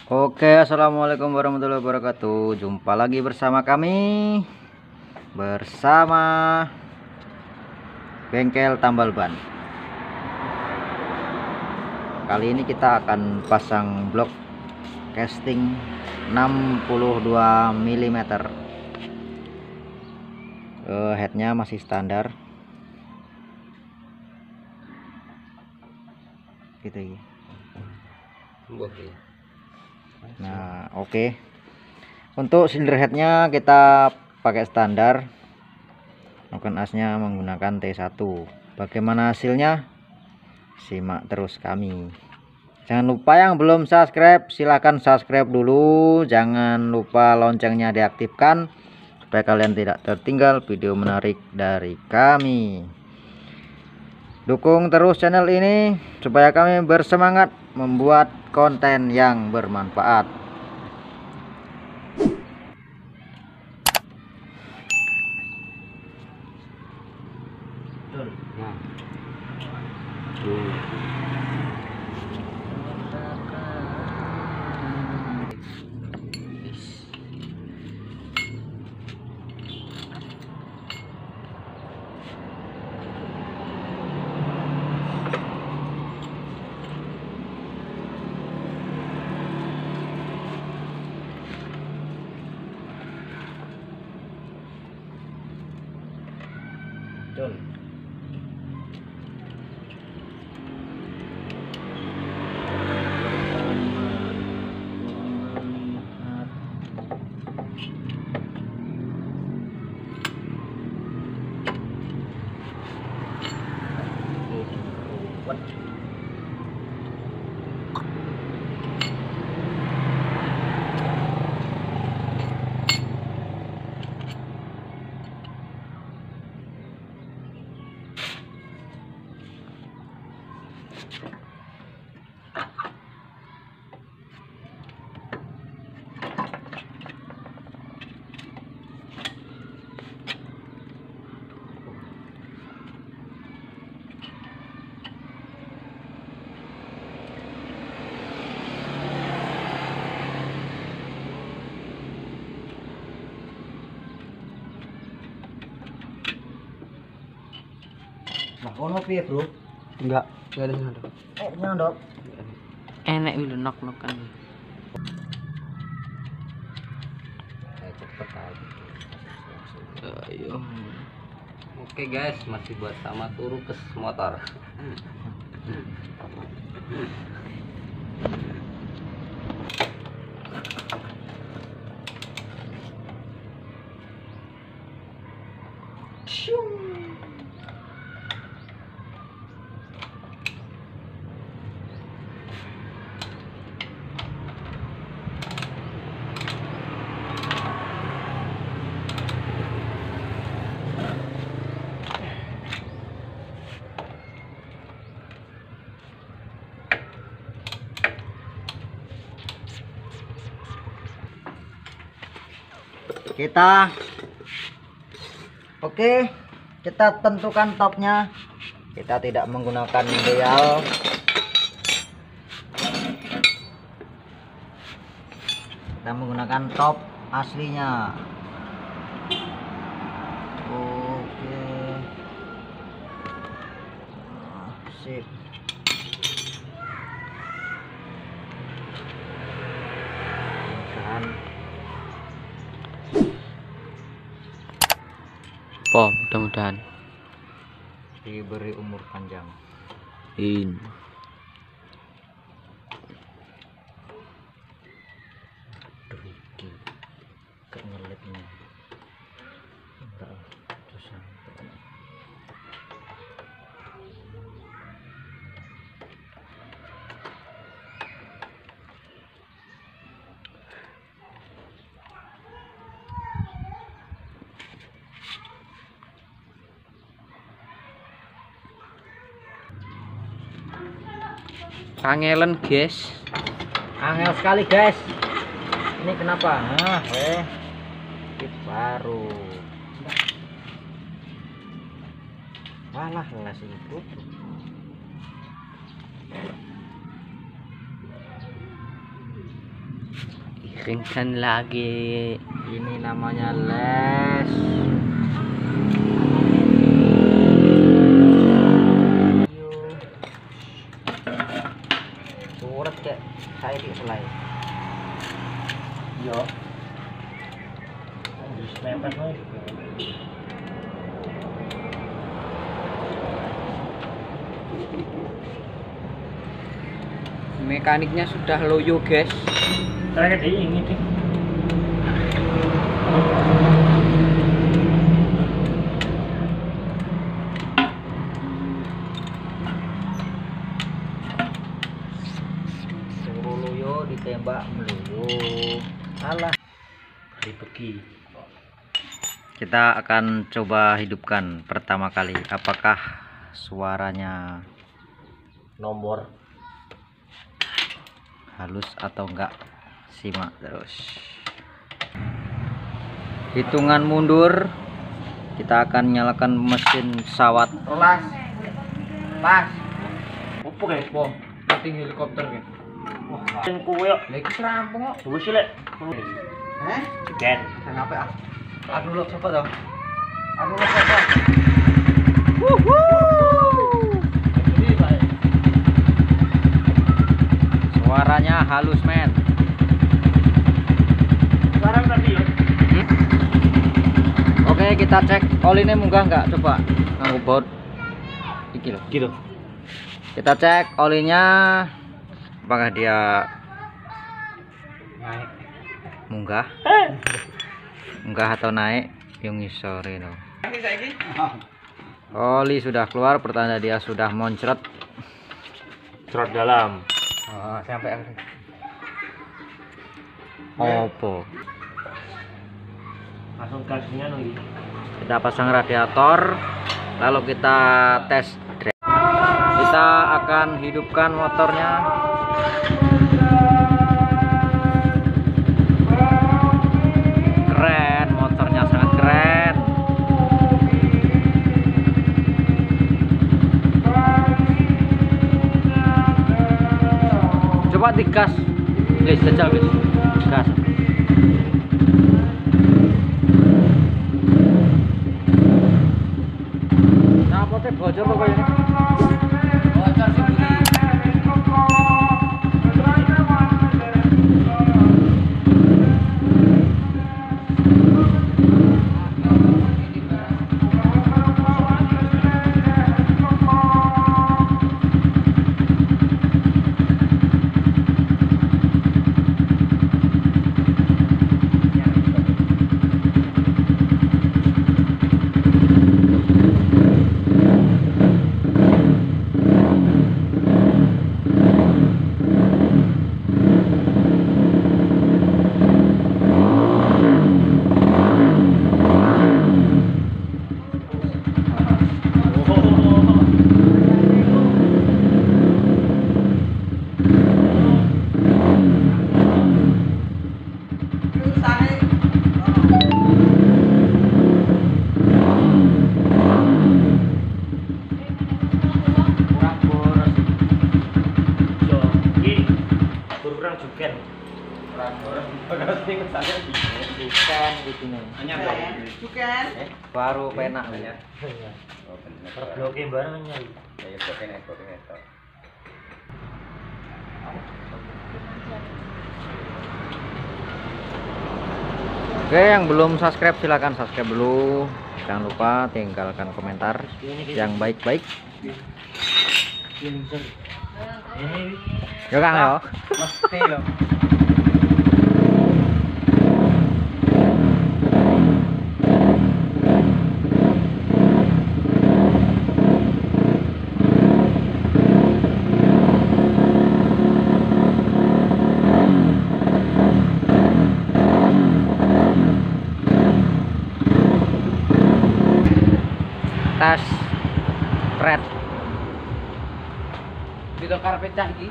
Oke, assalamualaikum warahmatullahi wabarakatuh. Jumpa lagi bersama kami, bersama Bengkel Tambal Ban. Kali ini kita akan pasang blok casting 62 mm. Headnya masih standar gitu ya. Nah, oke. Untuk cylinder headnya kita pakai standar. Noken asnya menggunakan T1. Bagaimana hasilnya? Simak terus kami. Jangan lupa yang belum subscribe, silahkan subscribe dulu. Jangan lupa loncengnya diaktifkan supaya kalian tidak tertinggal video menarik dari kami. Dukung terus channel ini supaya kami bersemangat membuat konten yang bermanfaat. Nah, ono piye, Bro? Enggak ada sendok. Nyondok. Enek wis nok-nokan. Cepet aja. Ayo. Oke guys, masih bersama Turukes Motor. Kita tentukan topnya. Kita tidak menggunakan dial. Kita menggunakan top aslinya. Oke. Sip. Mudah-mudahan Diberi umur panjang. in Aduh, iki kenyelipnya. Enggak lah, susah. Angelen guys. Angel sekali guys. Ini kenapa? Nah, ini baru. Walah, les itu. Pingsan lagi. Ini namanya les. Surat kek saya di selai. Yo. Mekaniknya sudah loyo guys. Saya kayak ini deh. Suruh loyo ditembak melulu. Alah. Pergi. Kita akan coba hidupkan pertama kali. Apakah suaranya Nomor halus atau enggak? Simak terus. Hitungan mundur. Kita akan nyalakan mesin pesawat. Rolas. Pas. Opo guys? Wah, nanti helikopter kan. Sing kuwe kok Lagi serampung kok. wis lek. Eh? Ken. Kenapa ah? Aduh lo siapa dong? Aduh lo siapa? Ini Pak. Suaranya halus men. Sekarang tadi yo. Oke, kita cek olinya munggah nggak? Coba nganggo baut iki loh. Gitu. Kita cek olinya apakah dia Naik. munggah atau naik. Yung isore no. Oli sudah keluar, pertanda dia sudah moncrot. Trot dalam. Oh, sampai opo. Langsung gasnya nih. Kita pasang radiator, lalu kita tes drive. Kita akan hidupkan motornya. Keren, motornya sangat keren. Coba digas, guys, jajal guys, gas. Nah, potnya bocor kok ini. Bocor sih bunyi. Bukan gitu nih. Bukan. Baru penak ya. Bloke bareng nyari. Oke, yang belum subscribe silahkan subscribe dulu. Jangan lupa tinggalkan komentar yang baik-baik. Yo Kang yo. Mesti loh. Tes red. Ditokar pecah iki.